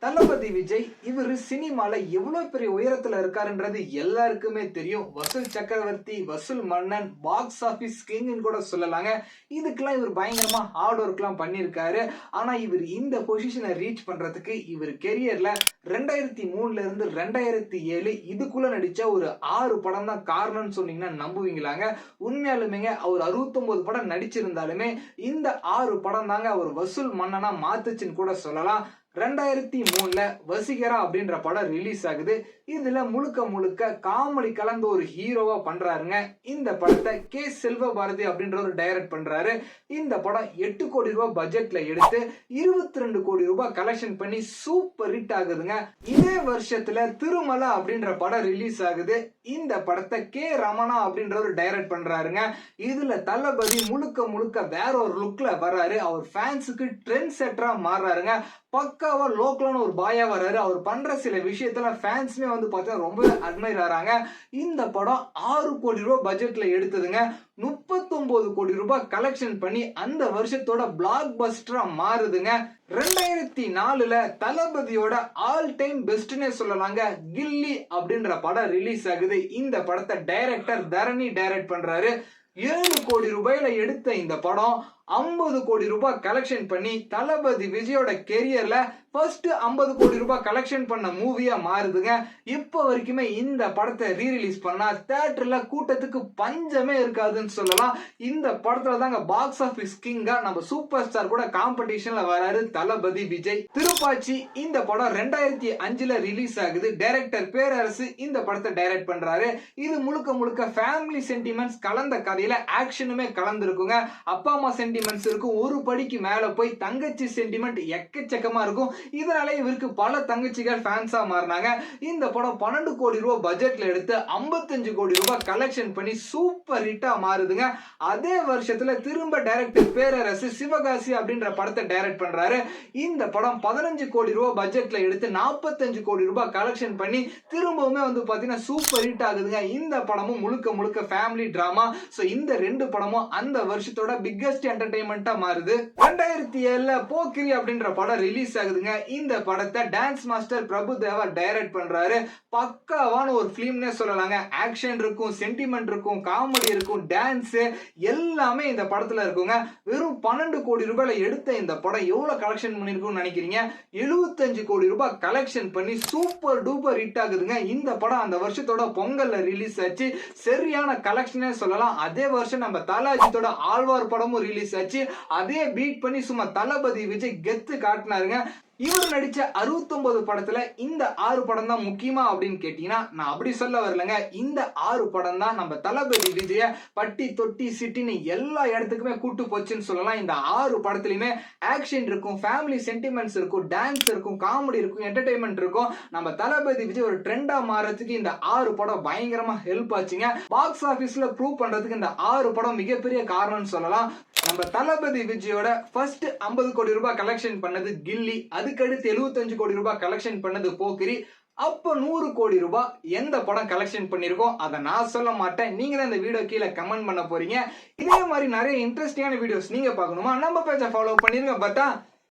தளபதி விஜய் இவர் சினிமால எவ்வளவு பெரிய உயரத்துல இருக்காருன்றது எல்லாருக்குமே தெரியும். வசூல் சக்கரவர்த்தி, வசூல் மன்னன், பாக்ஸ் ஆபீஸ் கிங்னு கூட சொல்லலாங்க. இதுக்கெல்லாம் இவர் பயங்கரமா ஹார்ட் ஒர்க் எல்லாம் பண்ணிருக்காரு. ஆனா இவர் இந்த பொசிஷனை ரீச் பண்றதுக்கு இவர் கெரியர்ல 2003ல இருந்து 2007 இதுக்குள்ள நடிச்ச ஒரு 6 படம் தான் காரணம்னு சொன்னீங்கன்னா நம்புவீங்களாங்க? உண்மையாலுமேங்க அவர் 69 படம் நடிச்சிருந்தாலுமே இந்த 6 படம் தாங்க அவர் வசூல் மன்னனா மாத்துச்சுன்னு கூட சொல்லலாம். 2003ல வசீகரா அப்படின்ற படம் ரிலீஸ் ஆகுது. இதுல முழுக்க முழுக்க காமெடி கலந்த ஒரு ஹீரோவா பண்றாருங்க. இந்த படத்தை கே செல்வ பாரதி அப்படின்ற ஒரு டைரக்ட் பண்றாரு. இந்த படம் 8 கோடி ரூபாய் பட்ஜெட்ல எடுத்து 22 கோடி ரூபாய் கலெக்ஷன் பண்ணி சூப்பர் ஹிட் ஆகுதுங்க. இதே வருஷத்துல திருமலா அப்படின்ற படம் ரிலீஸ் ஆகுது. இந்த படத்தை கே ரமணா அப்படின்ற ஒரு டைரக்ட் பண்றாருங்க. இதுல தளபதி முழுக்க முழுக்க வேற ஒரு லுக்ல வர்றாரு. அவர் ஃபேன்ஸுக்கு ட்ரெண்ட் செட்டரா மாறுறாருங்க. பக்காவா லோக்கலான ஒரு பாயா வர்றாரு. அவர் பண்ற சில விஷயத்துல ஃபேன்ஸ்மே வந்து பார்த்தா ரொம்ப அட்மைர் ஆறாங்க. இந்த படம் 6 கோடி ரூபாய் பட்ஜெட்ல எடுத்ததுங்க. 39 கோடி ரூபாய் கலெக்ஷன் பண்ணி அந்த வருஷத்தோட பிளாக் பஸ்டரா மாறுதுங்க. 2004ல தளபதியோட ஆல் டைம் பெஸ்ட்னே சொல்லலாங்க, கில்லி அப்படின்ற படம் ரிலீஸ் ஆகுது. இந்த படத்தை டைரக்டர் தரணி டைரக்ட் பண்றாரு. 7 கோடி ரூபாயில எடுத்த இந்த படம் 50 கோடி ரூபாய் கலெக்ஷன் பண்ணி தளபதி விஜயோட கெரியர்ல ஃபர்ஸ்ட் 50 கோடி ரூபாய் கலெக்ஷன் பண்ண மூவியா மாறுதுங்க. இப்போ வரைக்குமே இந்த படத்தை ரீ ரிலீஸ் பண்ணா தியேட்டர்ல கூட்டத்துக்கு பஞ்சமே இருக்காதுன்னு சொல்லலாம். இந்த படத்துல தாங்க பாக்ஸ் ஆபீஸ் கிங்கா நம்ம சூப்பர் ஸ்டார் கூட காம்படிஷன்ல வராரு தளபதி விஜய். திருப்பாச்சி இந்த படம் 2005ல ரிலீஸ் ஆகுது. டைரக்டர் பேரரசு இந்த படத்தை டைரக்ட் பண்றாரு. இது முழுக்க முழுக்க ஃபேமிலி சென்டிமெண்ட்ஸ் கலந்த கதையில ஆக்ஷனுமே கலந்துருக்குங்க. அப்பா அம்மா சென்டிமெண்ட்ஸ் இருக்கும், ஒரு படிக்கு மேல போய் தங்கச்சி சென்டிமெண்ட் எக்கச்சக்கமா இருக்கும். இதனால இவருக்கு பல தங்கச்சிகள் ஃபேன்ஸா மாறினாங்க. இந்த படம் 12 கோடி ரூபாய் பட்ஜெட்ல எடுத்து 55 கோடி ரூபாய் கலெக்ஷன் பண்ணி சூப்பர் ஹிட்டா மாறுதுங்க. அதே வருஷத்துல திரும்ப டைரக்டர் பேரரசு சிவகாசி அப்படின்ற படத்தை டைரக்ட் பண்றாரு. இந்த படம் 15 கோடி ரூபாய் பட்ஜெட்ல எடுத்து 45 கோடி ரூபாய் கலெக்ஷன் பண்ணி திரும்பவுமே வந்து பாத்தீங்கன்னா சூப்பர் ஹிட் ஆகுதுங்க. இந்த படமும் முழுக்க முழுக்க ஃபேமிலி டிராமா. சோ இந்த ரெண்டு படமும் அந்த வருஷத்தோட பிக்கஸ்ட் என்டர்டெயின்மெண்டா மாறுது. 2007ல போக்கிரி அப்படின்ற படம் ரிலீஸ் ஆகுதுங்க. இந்த படத்தை டான்ஸ் மாஸ்டர் பிரபுதேவா டைரக்ட் பண்றாரு. பக்காவான ஒரு பிலிம்னே சொல்லலாங்க. ஆக்ஷன் இருக்கும், சென்டிமெண்ட் இருக்கும், காமெடி இருக்கும், டான்ஸ் எல்லாமே இந்த படத்துல இருக்குங்க. வெறும் 12 கோடி ரூபாயில எடுத்த இந்த படம் எவ்வளவு கலெக்ஷன் பண்ணிருக்கும்னு நினைக்கிறீங்க? 75 கோடி ரூபாய் கலெக்ஷன் பண்ணி சூப்பர் டூப்பர் ஹிட் ஆகுதுங்க. இந்த படம் அந்த வருஷத்தோட பொங்கல்ல ரிலீஸ் ஆச்சு. சரியான கலெக்ஷனே சொல்லலாம். அதே வருஷம் நம்ம தலாஜித்தோட ஆழ்வார் படமும் ரிலீஸ் ஆச்சு. அதே பீட் பண்ணி சும்மா தளபதி விஜய் கெத்து காட்டினாருங்க. இவர் நடிச்ச 69 படத்துல இந்த 6 படம் தான் முக்கியமா அப்படின்னு கேட்டீங்கன்னா நான் அப்படி சொல்ல வரலங்க. இந்த 6 படம் தான் நம்ம தளபதி விஜய பட்டி தொட்டி சிட்டின்னு எல்லா இடத்துக்குமே கூட்டு போச்சுன்னு சொல்லலாம். இந்த 6 படத்துலயுமே ஆக்ஷன் இருக்கும், ஃபேமிலி சென்டிமெண்ட்ஸ் இருக்கும், டான்ஸ் இருக்கும், காமெடி இருக்கும், என்டர்டைன்மெண்ட் இருக்கும். நம்ம தளபதி விஜய் ஒரு ட்ரெண்டா மாறதுக்கு இந்த 6 படம் பயங்கரமா ஹெல்ப் ஆச்சுங்க. பாக்ஸ் ஆபீஸ்ல ப்ரூவ் பண்றதுக்கு இந்த 6 படம் மிகப்பெரிய காரணம்னு சொல்லலாம். நம்ம தளபதி விஜயோட ஃபர்ஸ்ட் 50 கோடி ரூபாய் கலெக்ஷன் பண்ணது கில்லி. அதுக்கடுத்து 75 கோடி ரூபாய் கலெக்ஷன் பண்ணது போக்கிரி. அப்ப 100 கோடி ரூபாய் எந்த படம் கலெக்ஷன் பண்ணிருக்கோம் அதை நான் சொல்ல மாட்டேன். நீங்க தான் இந்த வீடியோ கீழே கமெண்ட் பண்ண போறீங்க. இதே மாதிரி நிறைய இன்ட்ரெஸ்டிங்கான வீடியோஸ் நீங்க பார்க்கணுமா? நம்ம பேஜை ஃபாலோ பண்ணிருங்க. பத்தா